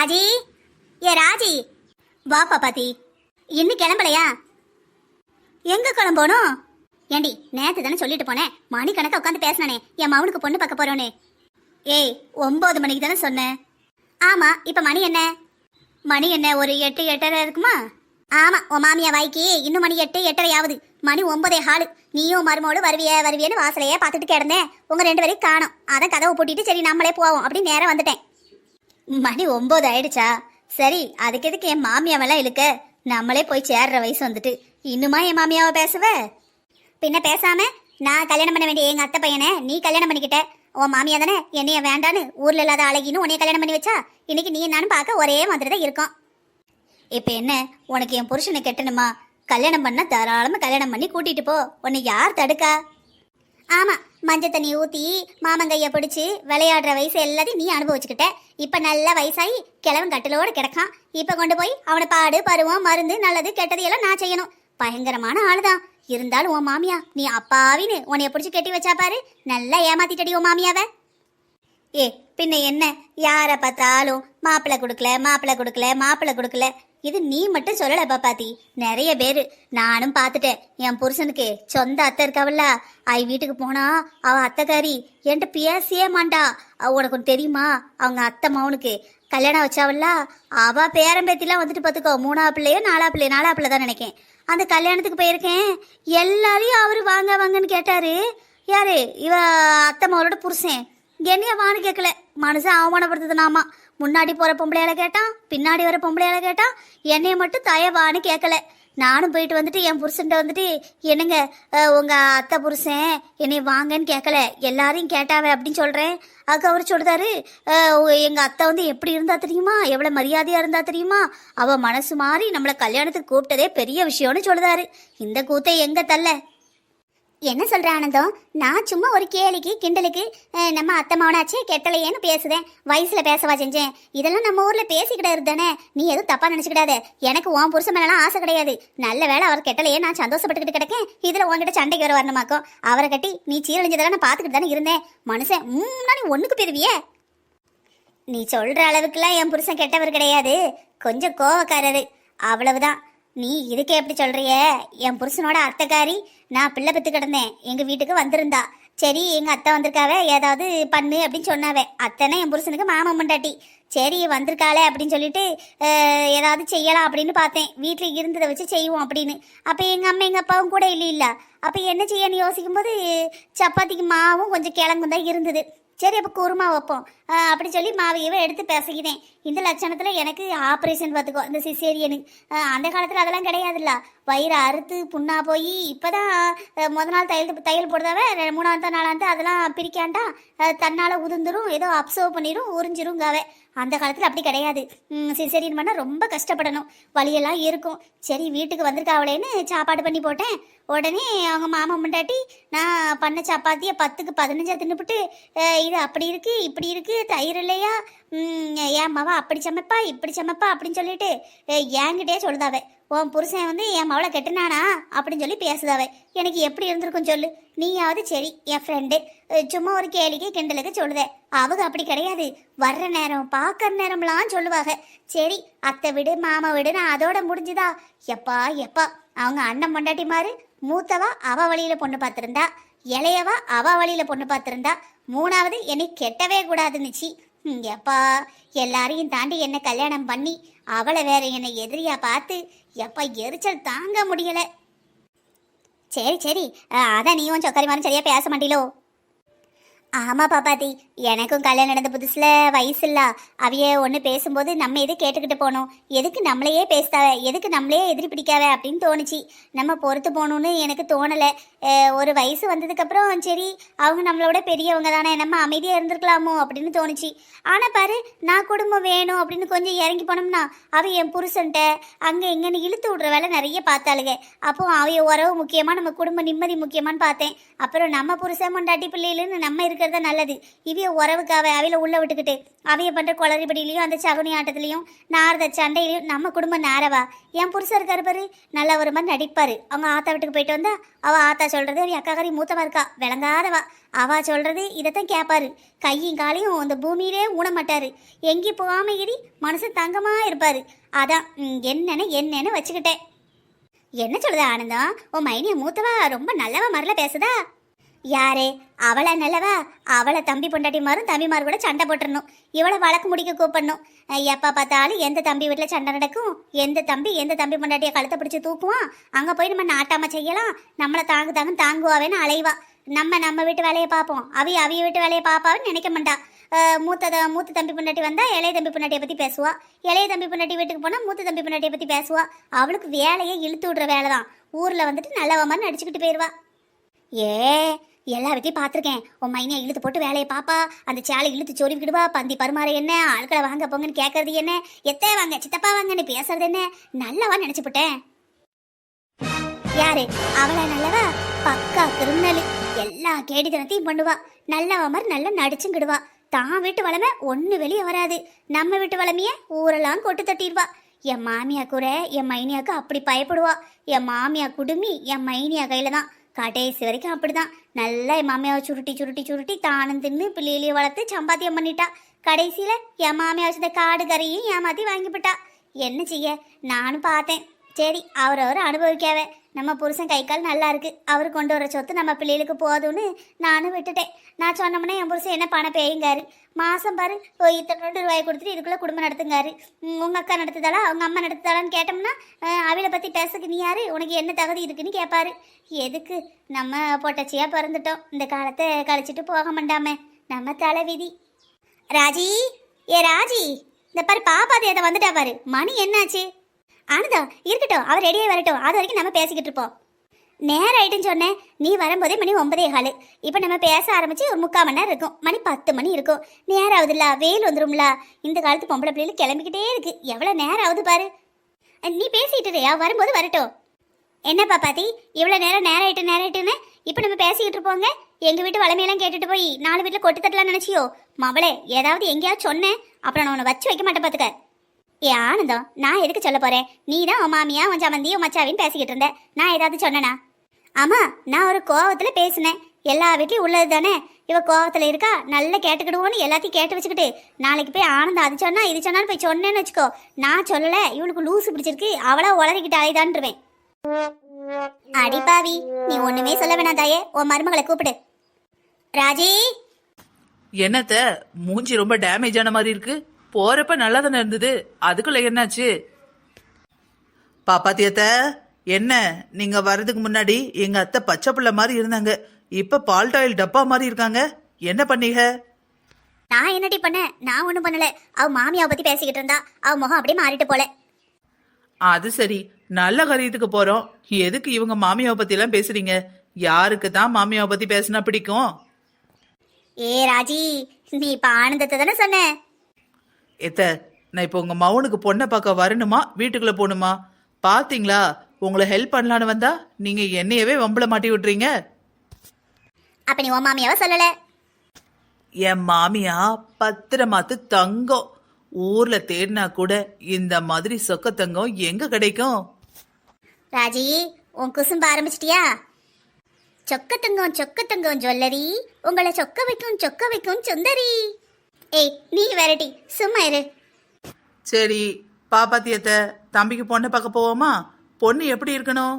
ராஜி, ஏ ராஜி, வா பாப்பாத்தி. இன்னும் கிளம்பலையா? எங்க கிளம்பணும்? ஏண்டி, நேத்து தானே சொல்லிட்டு போனேன் மணிக்கணக்கா உட்காந்து பேசினானே என் மவனுக்கு பொண்ணு பார்க்க போறோன்னு. ஏய், 9 மணிக்கு தானே சொன்னேன். ஆமா, இப்ப மணி என்ன? மணி என்ன, ஒரு 8 8:30 இருக்குமா? ஆமா, உன் மாமியா வாய்க்கு இன்னும் மணி 8 8:30 ஆகுது. மணி 9:15. நீயும் மருமோடு வருவியன்னு வாசலையே பார்த்துட்டு கிடந்தேன். உங்க 2 பேரையும் காணோம். அதான் கதவை பூட்டிட்டு சரி நம்மளே போவோம் அப்படின்னு நேரம் வந்துட்டேன். மணி 9 ஆயிடுச்சா? சரி, அதுக்கு எதுக்கு என் மாமியாவெல்லாம் இழுக்க? நம்மளே போய் சேர்ற வயசு வந்துட்டு இன்னுமா என் மாமியாவை பேசுவ? பின்ன பேசாம நான் கல்யாணம் பண்ண வேண்டிய எங்க அத்தை பையனை நீ கல்யாணம் பண்ணிக்கிட்ட. உன் மாமியா தானே என்னைய வேண்டான்னு ஊர்ல இல்லாத அழகின்னு உன்னைய கல்யாணம் பண்ணி வச்சா. இன்னைக்கு நீ நானும் பார்க்க ஒரே மாதிரி தான் இருக்கோம். இப்ப என்ன, உனக்கு என் புருஷனை கெட்டணுமா? கல்யாணம் பண்ணா தாராளமா கல்யாணம் பண்ணி கூட்டிட்டு போ. உன்னை யார் தடுக்கா? ஆமா, மஞ்சள் தண்ணி ஊத்தி மாமங்கைய பிடிச்சி விளையாடுற வயசு எல்லாத்தையும் நீ அனுபவிச்சுக்கிட்ட. இப்ப நல்ல வயசாகி கிழவன் கட்டிலோட கிடக்கான். இப்ப கொண்டு போய் அவனை பாடு பருவம் மருந்து நல்லது கெட்டது எல்லாம் நான் செய்யணும். பயங்கரமான ஆளுதான். இருந்தாலும் உன் மாமியா நீ அப்பாவின்னு உன்னைய பிடிச்சி கட்டி வச்சா பாரு. நல்லா ஏமாத்திட்டடி உன் மாமியாவ. ஏ பின்ன என்ன, யார பார்த்தாலும் மாப்பிள்ளை கொடுக்கல மாப்பிள்ளை கொடுக்கல மாப்பிள்ளை கொடுக்கல. இது நீ மட்டும் சொல்லல பாப்பாத்தி, நிறைய பேரு. நானும் பார்த்துட்டேன். என் புருஷனுக்கு சொந்த அத்தை இருக்காவல்ல, வீட்டுக்கு போனா அவ அத்தைக்காரி என்கிட்ட பேசியே மாட்டா. உனக்கு ஒன்று தெரியுமா? அவங்க அத்தை மவனுக்கு கல்யாணம் வச்சாவல்ல, அவ பேரம்பேத்திலாம் வந்துட்டு பார்த்துக்கோ. 3ஆவது பிள்ளையோ 4ஆவது பிள்ளை தான் நினைக்கேன். அந்த கல்யாணத்துக்கு போயிருக்கேன். எல்லாரையும் அவரு வாங்க வாங்கன்னு கேட்டாரு. யாரு? இவ அத்தை மவளோட புருஷன். என்னைய வான்னு கேட்கல, மனுஷன் அவமானப்படுத்துதுனாமா. முன்னாடி போற பொம்பளையால கேட்டான், பின்னாடி வர பொம்பளையால கேட்டான். என்னைய மட்டும் தயவான்னு கேட்கல. நானும் போயிட்டு வந்துட்டு என் புருஷன்ட்ட வந்துட்டு, என்னங்க உங்க அத்தை புருஷன் என்னைய வாங்கன்னு கேட்கல, எல்லாரையும் கேட்டாவே அப்படின்னு சொல்றேன். அதுக்கு அவர் சொல்றாரு, எங்க அத்தை வந்து எப்படி இருந்தா தெரியுமா, எவ்வளவு மரியாதையா இருந்தா தெரியுமா, அவ மனசு மாறி நம்மளை கல்யாணத்துக்கு கூப்பிட்டதே பெரிய விஷயம்னு சொல்றாரு. இந்த கூத்தை எங்க தள்ள? என்ன சொல்ற ஆனந்தம்? நான் சும்மா ஒரு கேலிக்கு கிண்டலுக்கு நம்ம அத்தை மவனாச்சே கெட்டலையேன்னு பேசுதேன். வயசுல பேசவா செஞ்சேன்? இதெல்லாம் நம்ம ஊர்ல பேசிக்கிட்டாரு தானே. நீ எதுவும் தப்பா நினைச்சுக்கிடாத. எனக்கு உன் புருஷன் மேலாம் ஆசை கிடையாது. நல்ல வேலை அவர் கெட்டலையே நான் சந்தோஷப்பட்டுக்கிட்டு கிடக்கேன். இதுல உங்ககிட்ட சண்டைக்கு வர வரணுமாக்கும். அவரை கட்டி நீ சீரழிஞ்சதெல்லாம் நான் பாத்துக்கிட்டு தானே இருந்தேன். மனுஷன் நீ ஒண்ணுக்கு பெறுவியே. நீ சொல்ற அளவுக்குலாம் என் புருஷன் கெட்டவர் கிடையாது, கொஞ்சம் கோவக்காரரு, அவ்வளவுதான். நீ இதுக்கே எப்படி சொல்றிய? என் புருஷனோட அத்தைக்காரி நான் பிள்ளை பெற்று கிடந்தேன், எங்க வீட்டுக்கு வந்திருந்தா. சரி, எங்க அத்தை வந்திருக்காவே, ஏதாவது பண்ணு அப்படின்னு சொன்னாவே. அத்தைனா என் புருஷனுக்கு மாமன் பொண்டாட்டி. சரி வந்திருக்காளே அப்படின்னு சொல்லிட்டு ஏதாவது செய்யலாம் அப்படின்னு பார்த்தேன். வீட்டில் இருந்ததை வச்சு செய்வோம் அப்படின்னு. அப்போ எங்கள் அம்மா எங்கள் அப்பாவும் கூட இல்லை. அப்போ என்ன செய்யன்னு யோசிக்கும் போது சப்பாத்திக்கு மாவும் கொஞ்சம் கிழங்கும் தான் இருந்தது. சரி அப்போ குருமா வைப்போம் அப்படி சொல்லி மாவையவே எடுத்து பேசிக்கிட்டேன். இந்த லட்சணத்தில் எனக்கு ஆப்ரேஷன் பார்த்துக்கோ, இந்த சிசேரியனு. அந்த காலத்தில் அதெல்லாம் கிடையாதுல்ல. வயிறு அறுத்து புண்ணா போய் இப்போதான் முத நாள் தையல் போடுதாவே, 3ஆவது 4ஆவது அதெல்லாம் பிரிக்காண்டா தன்னால் உதிர்ந்துரும், ஏதோ அப்சர்வ் பண்ணிடும், உறிஞ்சிருங்காவே. அந்த காலத்தில் அப்படி கிடையாது. சிசேரியன் பண்ணால் ரொம்ப கஷ்டப்படணும், வலியெல்லாம் இருக்கும். சரி வீட்டுக்கு வந்திருக்காவளேன்னு சாப்பாடு பண்ணி போட்டேன். உடனே அவங்க மாமா முண்டாட்டி நான் பண்ண சப்பாத்தியை 10க்கு 15 தின்னுபிட்டு, இது அப்படி இருக்கு இப்படி இருக்கு, தயிர் இல்லையா, என் மவ அப்படி சமைப்பா இப்படி சமைப்பா அப்படின்னு சொல்லிட்டு என்கிட்டே சொல்லுதாவே. உன் புருஷன் வந்து என் மவளை கெட்டுனானா அப்படின்னு சொல்லி பேசுதாவே. எனக்கு எப்படி இருந்திருக்கும் சொல்லு? நீயாவது சரி என் ஃப்ரெண்டு சும்மா ஒரு கேளிக்கை கிண்டலுக்கு சொல்லுதே. அவங்க அப்படி கிடையாது. வர்ற நேரம் பார்க்கற நேரம்லாம் சொல்லுவாங்க. சரி அத்தை விடு மாமா விடு, நான் அதோட முடிஞ்சுதா? எப்பா எப்பா அவங்க அண்ணன் பொண்டாட்டி மாறு. மூத்தவா அவ வழியில பொண்ணு பார்த்திருந்தா, இளையவா அவ வழியில பொண்ணு பார்த்திருந்தா, 3ஆவது என்னை கெட்டவே கூடாதுன்னுச்சு. எப்பா எல்லாரையும் தாண்டி என்ன கல்யாணம் பண்ணி அவளை வேற என்னை எதிரியா பார்த்து எப்பா எரிச்சல் தாங்க முடியல. சரி சரி, அதான் நீயும் சொக்கரி மாதிரி சரியா பேச மாட்டீங்களோ? ஆமா பாப்பாத்தி, எனக்கும் கல்யாணம் நடந்த புதுசுல வயசு இல்ல. அவைய ஒன்று பேசும்போது நம்ம எது கேட்டுக்கிட்டு போனோம், எதுக்கு நம்மளையே பேசுதாவ, எதுக்கு நம்மளையே எதிரி பிடிக்காவ அப்படின்னு தோணுச்சு. நம்ம பொறுத்து போகணும்னு எனக்கு தோணலை. ஒரு வயசு வந்ததுக்கப்புறம் சரி அவங்க நம்மளோட பெரியவங்க தானே, நம்ம அமைதியாக இருந்திருக்கலாமோ அப்படின்னு தோணுச்சு. ஆனால் பாரு, நான் குடும்பம் வேணும் அப்படின்னு கொஞ்சம் இறங்கி போனோம்னா அவ என் புருஷன்ட்ட அங்கே எங்கன்னு இழுத்து விடுற வேலை நிறைய பார்த்தாளுங்க. அப்போ அவைய உறவு முக்கியமாக, நம்ம குடும்ப நிம்மதி முக்கியமானு பார்த்தேன். அப்புறம் நம்ம புருஷன் மண்டாட்டி பிள்ளைகளுன்னு நம்ம இருக்க இருக்கிறது நல்லது. இவைய உறவுக்காக அவையில உள்ள விட்டுக்கிட்டு அவைய பண்ற குளறுபடியிலையும் அந்த சகுனி ஆட்டத்திலையும் நாரத சண்டையிலையும் நம்ம குடும்பம் நேரவா? என் புருஷன் இருக்காரு பாரு, நல்லா ஒரு மாதிரி நடிப்பாரு. அவங்க ஆத்தா வீட்டுக்கு போயிட்டு வந்தா அவ ஆத்தா சொல்றது அவ அக்காக்காரி மூத்தவா இருக்கா, விளங்காதவா. அவ சொல்றது இதைத்தான் கேட்பாரு. கையும் காலையும் அந்த பூமியிலே ஊன மாட்டாரு. எங்கேயும் போகாம இடி மனசு தங்கமா இருப்பாரு. அதான் என்னன்னு வச்சுக்கிட்டேன். என்ன சொல்லுது ஆனந்தம்? உன் மைனிய மூத்தவா ரொம்ப நல்லவா மாதிரில பேசுதா? யாரே அவளை நல்லவா? அவளை தம்பி பொண்டாட்டி மாறும் தம்பிமார் கூட சண்டை போட்டுடணும். இவளை வழக்கு முடிக்க கூப்பிடணும். எப்போ பார்த்தாலும் எந்த தம்பி வீட்டில் சண்டை நடக்கும், எந்த தம்பி பொண்டாட்டியை கழுத்தை பிடிச்சி தூக்குவான், அங்கே போய் நம்ம நாட்டாம செய்யலாம், நம்மளை தாங்குவாவேன்னு அலைவா. நம்ம வீட்டு வேலையை பார்ப்போம், அவிய வீட்டு வேலையை பார்ப்பான்னு நினைக்க மாட்டா. மூத்த தம்பி பொண்டாட்டி வந்தா இளைய தம்பி பொண்டாட்டியை பற்றி பேசுவா. இளைய தம்பி பொண்டாட்டி வீட்டுக்கு போனால் மூத்த தம்பி பொண்டாட்டியை பற்றி பேசுவா. அவளுக்கு வேலையை இழுத்து விடுற வேலை தான். ஊரில் வந்துட்டு நல்லவ மாதிரி நடிச்சுக்கிட்டு போயிடுவா. எல்லா வீட்டையும் பார்த்துருக்கேன். உன் மைனியை இழுத்து போட்டு வேலையை பாப்பா, அந்த சேலை இழுத்து சொருவிக்கிடுவா, பந்தி பருமாற என்ன, ஆட்களை வாங்க போங்கன்னு கேட்கறது என்ன, எத்தே வாங்க சித்தப்பா வாங்கன்னு பேசுறது என்ன, நல்லவா நினைச்சுப்பட்டேன். யாரு அவளை நல்லவா? பக்கா கிரிமினல். எல்லா கேடித்தனத்தையும் பண்ணுவா. நல்லவ மாதிரி நல்லா நடிச்சுங்கிடுவா. தான் வீட்டு வளமை ஒன்று வெளியே வராது. நம்ம வீட்டு வளமைய ஊரெல்லாம் கொட்டு தட்டிடுவா. என் மாமியா கூட என் மைனியாவுக்கு அப்படி பயப்படுவா. என் மாமியா குடுமி என் மைனியா கையில தான். கடைசி வரைக்கும் அப்படிதான். நல்லா என் மாமியாவை சுருட்டி தானும் தின்னு பிள்ளையிலேயே வளர்த்து சம்பாத்தியம் பண்ணிட்டா. கடைசியில என் மாமியா வச்சத காடு கரையும் ஏமாத்தி வாங்கிவிட்டா. என்ன செய்ய? நானும் பார்த்தேன். சரி, அவரவர் அனுபவிக்காவே. நம்ம புருஷன் கை கால் நல்லா இருக்கு, அவர் கொண்டு வர சொத்து நம்ம பிள்ளைகளுக்கு போதும்னு நானும் விட்டுட்டேன். நான் சொன்னோம்னா என் புருஷன் என்ன பணம் பேயுங்காரு. மாதம் பாரு இத்தனை ரூபாய் கொடுத்துட்டு இதுக்குள்ளே குடும்பம் நடத்துங்காரு. உங்கள் அக்கா நடத்துதாளா அவங்க அம்மா நடத்துதாளான்னு கேட்டோம்னா அவளை பற்றி பேசுறதுக்கு நீ யாரு, உனக்கு என்ன தகுதி இருக்குன்னு கேட்பாரு. எதுக்கு? நம்ம பொட்டச்சியாக பிறந்துட்டோம், இந்த காலத்தை கழிச்சிட்டு போக மாட்டாமே, நம்ம தலை விதி. ராஜி, ராஜி, இந்த பாரு பாப்பாதி அதை வந்துட்டா பாரு. மணி என்னாச்சு? ஆனதா இருக்கட்டும், அவர் ரெடியாக வரட்டும், அது வரைக்கும் நம்ம பேசிக்கிட்டு இருப்போம். நேரம் ஆயிட்டுன்னு சொன்னேன். நீ வரும்போதே மணி 9:15. இப்போ நம்ம பேச ஆரம்பிச்சு ஒரு 3/4 மணி நேரம் இருக்கும். மணி 10 மணி இருக்கும். நேரம் ஆகுதுல்ல, வெயில் வந்துடும்ல. இந்த காலத்து பொம்பளை பிள்ளைகள் கிளம்பிக்கிட்டே இருக்கு. எவ்வளோ நேரம் ஆகுது பாரு. நீ பேசிக்கிட்டு வரும்போது வரட்டும். என்னப்பா பாத்தி, இவ்வளோ நேரம் ஆயிட்டுன்னு இப்போ நம்ம பேசிக்கிட்டு இருப்போங்க. எங்கள் வீட்டு வளமையெல்லாம் கேட்டுட்டு போய் 4 வீட்டில் கொட்டு தட்டலாம் நினச்சியோ? மவளே, ஏதாவது எங்கேயாவது சொன்னேன் அப்புறம் நான் உன்னை வச்சு வைக்க மாட்டேன் பார்த்துக்க. ஆனந்தம், நான் எதுக்கு சொல்ல போறேன்? நீ தான் உன் மாமியா உன் சமந்தி உன் மச்சாவின்னு பேசிக்கிட்டு இருந்த. நான் ஏதாவது சொன்னேனா? ஆமா, நான் ஒரு கோவத்தில் பேசினேன். எல்லா வீட்லையும் உள்ளது தானே. இவ கோவத்தில் இருக்கா, நல்லா கேட்டுக்கிடுவோன்னு எல்லாத்தையும் கேட்டு வச்சுக்கிட்டு நாளைக்கு போய் ஆனந்தம் அது சொன்னா இது சொன்னாலும் போய் சொன்னேன்னு வச்சுக்கோ. நான் சொல்லலை, இவளுக்கு லூசு பிடிச்சிருக்கு, அவளா உளறிக்கிட்டு அழைதான்ருவேன். அடிப்பாவி, நீ ஒண்ணுமே சொல்ல வேணாம் தாயே. உன் மருமகளை கூப்பிடு. ராஜி. என்னத்த மூஞ்சி ரொம்ப டேமேஜ் ஆன மாதிரி இருக்கு? போறப்ப நல்லா தானே இருந்தது, அதுக்குள்ள என்னாச்சு? பாப்பாத்தியத்த, என்ன நீங்க வர்றதுக்கு முன்னாடி எங்க அத்தை பச்சை பிள்ளை மாதிரி இருந்தாங்க, இப்ப பால்டாயில் டப்பா மாதிரி இருக்காங்க. என்ன பண்ணீங்க? நான் என்னடி பண்ணேன்? நான் ஒண்ணும் பண்ணல. அவ மாமியாவை பத்தி பேசிக்கிட்டு இருந்தா, அவ முகம் அப்படியே மாறிட்டு போல. அது சரி, நல்ல காரியத்துக்கு போறோம், எதுக்கு இவங்க மாமியாவை பத்தி எல்லாம் பேசுறீங்க? யாருக்கு தான் மாமியாவை பத்தி பேசினா பிடிக்கும்? ராஜி, நீ இப்ப ஆனந்தத்தை தானே சொன்ன? எத்த, நான் இப்போ உங்க மவனுக்கு பொண்ணை பார்க்க வரணுமா வீட்டுக்குள்ள போகணுமா? பாத்தீங்களா, உங்களை ஹெல்ப் பண்ணலான்னு வந்தா நீங்க என்னையவே வம்பள மாட்டி விட்டுறீங்க. அப்ப நீ உன் மாமியாவை சொல்லல? என் மாமியா பத்திரமாத்து தங்கம். ஊர்ல தேடினா கூட இந்த மாதிரி சொக்க தங்கம் எங்க கிடைக்கும்? ராஜி, உன் குசும்ப ஆரம்பிச்சிட்டியா? சொக்க தங்கம் ஜுவல்லரி உங்களை சொக்க வைக்கும் சுந்தரி. நீ வெரைட்டி, சும்மா இரு. சரி பாப்பாத்தியத்த, தம்பிக்கு பொண்ணை பார்க்க போவோமா? பொண்ணு எப்படி இருக்கணும்?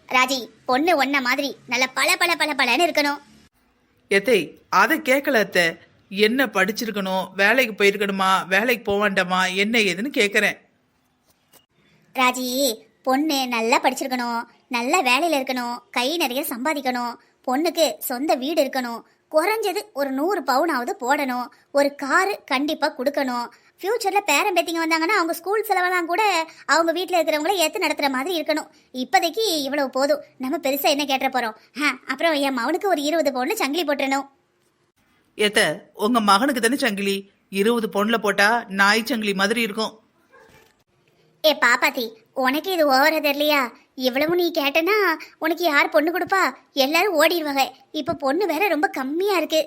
ராஜி, பொண்ணு ஒன்ன மாதிரி நல்ல பல இருக்கணும். எத்தை, அதை கேட்கல அத்தை. என்ன படிச்சிருக்கணும், வேலைக்கு போயிருக்கணுமா, வேலைக்கு போவாண்டாமா, என்ன ஏதுன்னு கேட்கறேன். ராஜி, பொண்ணு நல்லா படிச்சிருக்கணும், நல்ல வேலையில இருக்கணும், கை நிறைய சம்பாதிக்கணும், பொண்ணுக்கு சொந்த வீடு இருக்கணும், குறைஞ்சது ஒரு 100 பவுனாவது போடணும், ஒரு காரு கண்டிப்பா கொடுக்கணும். ஃபியூச்சர்ல பேரன் பேத்திங்க வந்தாங்கன்னா அவங்க ஸ்கூல் செலவெல்லாம் கூட அவங்க வீட்டில் இருக்கிறவங்கள ஏற்று நடத்துற மாதிரி இருக்கணும். இப்போதைக்கு இவ்வளவு போதும், நம்ம பெருசா என்ன கேட்ட போறோம். அப்புறம் என் மகனுக்கு ஒரு 20 பவுன் சங்கிலி போட்டுறணும். ஏத்த, உங்க மகனுக்கு தானே சங்கிலி? 20 பவுன்ல போட்டா நாய் சங்கிலி மாதிரி இருக்கும். பாப்பாத்தி, உனக்கு இது ஓவரா தெரியலையா? இவ்வளவு நீ கேட்டனா உனக்கு யார் பொண்ணு கொடுப்பா? எல்லாரும் ஓடிடுவாங்க. இப்ப பொண்ணு வேற ரொம்ப கம்மியா இருக்கு.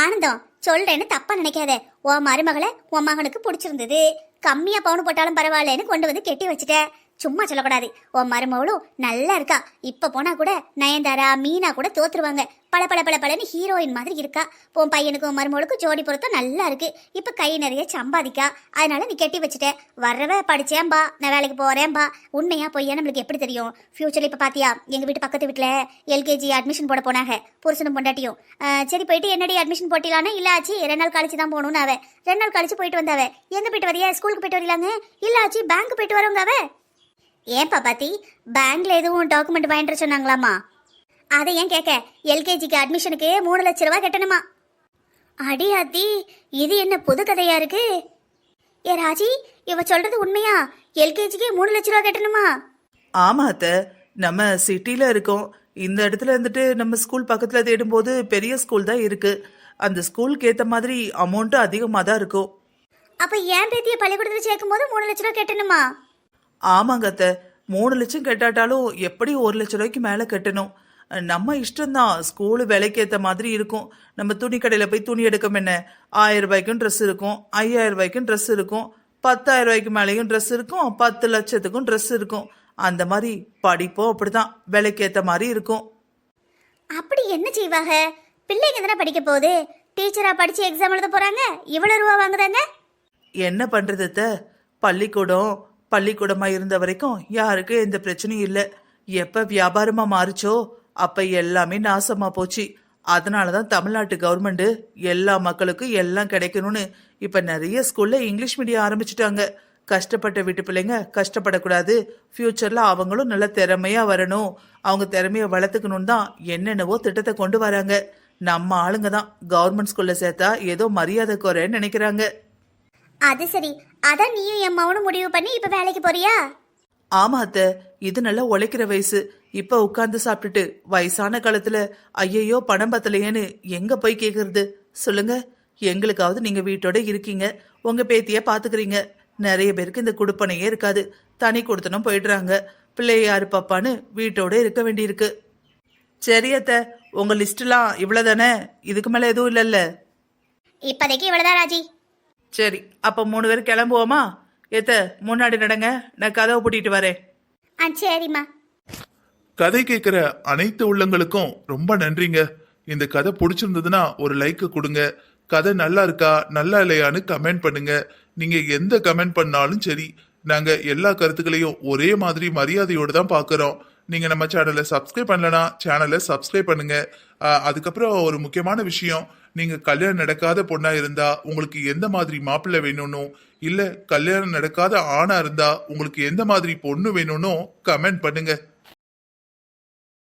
ஆனந்தம், சொல்றேன்னு தப்பா நினைக்காத. உன் மருமகளை உன் மகனுக்கு பிடிச்சிருந்தது, கம்மியா பவுன் போட்டாலும் பரவாயில்லன்னு கொண்டு வந்து கெட்டி வச்சுட்ட. சும்மா சொல்லக்கூடாது. உன் மருமகளும் நல்லா இருக்கா. இப்ப போனா கூட நயன்தாரா, மீனா கூட தோத்துருவாங்க. பல பல பல பலன்னு ஹீரோயின் மாதிரி இருக்கா. உன் பையனுக்கும் உன் மருமகளுக்கும் ஜோடி பொருத்தம் நல்லா இருக்கு. இப்ப கை நிறைய சம்பாதிக்கா. அதனால நீ கெட்டி வச்சுட்ட. வர்றவ படிச்சேன்பா, நான் வேலைக்கு போறேன்பா. உண்மையா பொய்யா நம்மளுக்கு எப்படி தெரியும்? ஃபியூச்சர்ல இப்ப பாத்தியா, எங்க வீட்டு பக்கத்து வீட்டுல எல்கேஜி அட்மிஷன் போட போனாங்க, புருஷனும் பொண்டாட்டியும். சரி போயிட்டு என்னடி அட்மிஷன் போட்டிலானே? இல்ல ஆச்சு 2 நாள் கழிச்சு தான் போகணும்னு அவ 2 நாள் கழிச்சு போயிட்டு வந்தாவ. எங்க போயிட்டு வரியா? ஸ்கூலுக்கு போயிட்டு வரலாங்க? இல்ல ஆச்சு பேங்க் போயிட்டு வரவங்க அவ. ஏன்பா பாத்தி, பேங்க்ல எதுவும் டாக்குமெண்ட் வாங்கிட்டு சொன்னாங்களாமா? அதை ஏன் கேட்க? எல்கேஜிக்கு அட்மிஷனுக்கு 3 லட்சம் ரூபாய் கட்டணுமா? அடியாத்தி, இது என்ன புது கதையா இருக்கு? ஏ ராஜி, இவ சொல்றது உண்மையா? எல்கேஜிக்கு 3 லட்சம் ரூபாய் கட்டணுமா? ஆமா அத்தை, நம்ம சிட்டில இருக்கோம். இந்த இடத்துல இருந்துட்டு நம்ம ஸ்கூல் பக்கத்துல தேடும்போது பெரிய ஸ்கூல் தான் இருக்கு. அந்த ஸ்கூலுக்கு ஏத்த மாதிரி அமௌண்ட் அதிகமா தான் இருக்கும். அப்ப ஏன் பேத்திய பள்ளிக்கூடத்துல சேர்க்கும் போது 3 லட்சம் ரூபாய் கட்டணுமா? ஆமாங்க அத்தை, 3 லட்சம் கட்டாட்டாலும் எப்படி 1 லட்சம் ரூபாய்க்கு மேல கட்டணும். நம்ம இஷ்டம்தான். ஸ்கூலு விலைக்கு ஏத்த மாதிரி இருக்கும். நம்ம துணி கடையில போய் துணி எடுக்கும் என்ன, 1000 ரூபாய்க்கும் ட்ரெஸ் இருக்கும், 5000 ரூபாய்க்கும் ட்ரெஸ் இருக்கும், 10,000 ரூபாய்க்கு மேலேயும் ட்ரெஸ் இருக்கும், 10 லட்சத்துக்கும் ட்ரெஸ் இருக்கும். அந்த மாதிரி படிப்போம் அப்படிதான், விலைக்கு ஏத்த மாதிரி இருக்கும். அப்படி என்ன செய்வாங்க? பிள்ளைங்க தானே படிக்க போகுது. டீச்சரா படிச்சு எக்ஸாம் எழுத போறாங்க, இவ்வளவு ரூபா வாங்குறாங்க. என்ன பண்றது அத்தை? பள்ளிக்கூடமா இருந்த வரைக்கும் யாருக்கும் எந்த பிரச்சனையும் இல்லை. எப்ப வியாபாரமா மாறுச்சோ அப்ப எல்லாமே நாசமா போச்சு. அதனாலதான் தமிழ்நாட்டு கவர்மெண்ட் எல்லா மக்களுக்கும் எல்லாம் கிடைக்கணும்னு இப்ப நிறைய ஸ்கூல்ல இங்கிலீஷ் மீடியம் ஆரம்பிச்சுட்டாங்க. கஷ்டப்பட்ட வீட்டு பிள்ளைங்க கஷ்டப்படக்கூடாது, ஃபியூச்சர்ல அவங்களும் நல்ல திறமையா வரணும், அவங்க திறமைய வளர்த்துக்கணும்னு தான் என்னென்னவோ திட்டத்தை கொண்டு வராங்க. நம்ம ஆளுங்க தான் கவர்மெண்ட் ஸ்கூல்ல சேர்த்தா ஏதோ மரியாதை குறைன்னு நினைக்கிறாங்க. அது சரி, அதான் நீயும் என் மவனும் முடிவு பண்ணி இப்ப வேலைக்கு போறியா? ஆமா அத்தை, இது நல்லா உழைக்கிற வயசு. இப்ப உட்கார்ந்து சாப்பிட்டுட்டு வயசான காலத்துல ஐயையோ பணம் பத்தலையேன்னு எங்க போய் கேக்குறது சொல்லுங்க? எங்களுக்காவது நீங்க வீட்டோட இருக்கீங்க, உங்க பேத்திய பாத்துக்கிறீங்க. நிறைய பேருக்கு இந்த குடுப்பனையே இருக்காது, தனி கொடுத்தனும் போயிடுறாங்க. பிள்ளைய யாரு பாப்பான்னு வீட்டோட இருக்க வேண்டியிருக்கு. சரி அத்தை, உங்க லிஸ்ட்லாம் இவ்வளவுதானே? இதுக்கு மேல எதுவும் இல்லைல்ல? இப்போதைக்கு இவ்வளவுதான் ராஜி. சரி, அப்ப 3 பேர் கிளம்புவோமா? ஏத்த முன்னாடி நடங்க, நான் கதவை பூட்டிட்டு வரேன். சரிம்மா. கதை கேட்கிற அனைத்து உள்ளங்களுக்கும் ரொம்ப நன்றிங்க. இந்த கதை பிடிச்சிருந்ததுன்னா ஒரு லைக் கொடுங்க. கதை நல்லா இருக்கா நல்லா இல்லையான்னு கமெண்ட் பண்ணுங்க. நீங்க எந்த கமெண்ட் பண்ணாலும் சரி, நாங்க எல்லா கருத்துக்களையும் ஒரே மாதிரி மரியாதையோடு தான் பாக்குறோம். நீங்க நம்ம சேனலை சப்ஸ்கிரைப் பண்ணலனா சேனலை சப்ஸ்கிரைப் பண்ணுங்க. அதுக்கப்புறம் ஒரு முக்கியமான விஷயம், நீங்க கல்யாணம் நடக்காத பொண்ணா இருந்தா உங்களுக்கு எந்த மாதிரி மாப்பிள்ளை வேணும்னு, இல்ல கல்யாணம் நடக்காத ஆணா இருந்தா உங்களுக்கு எந்த மாதிரி பொண்ணு வேணும்னு கமெண்ட் பண்ணுங்க.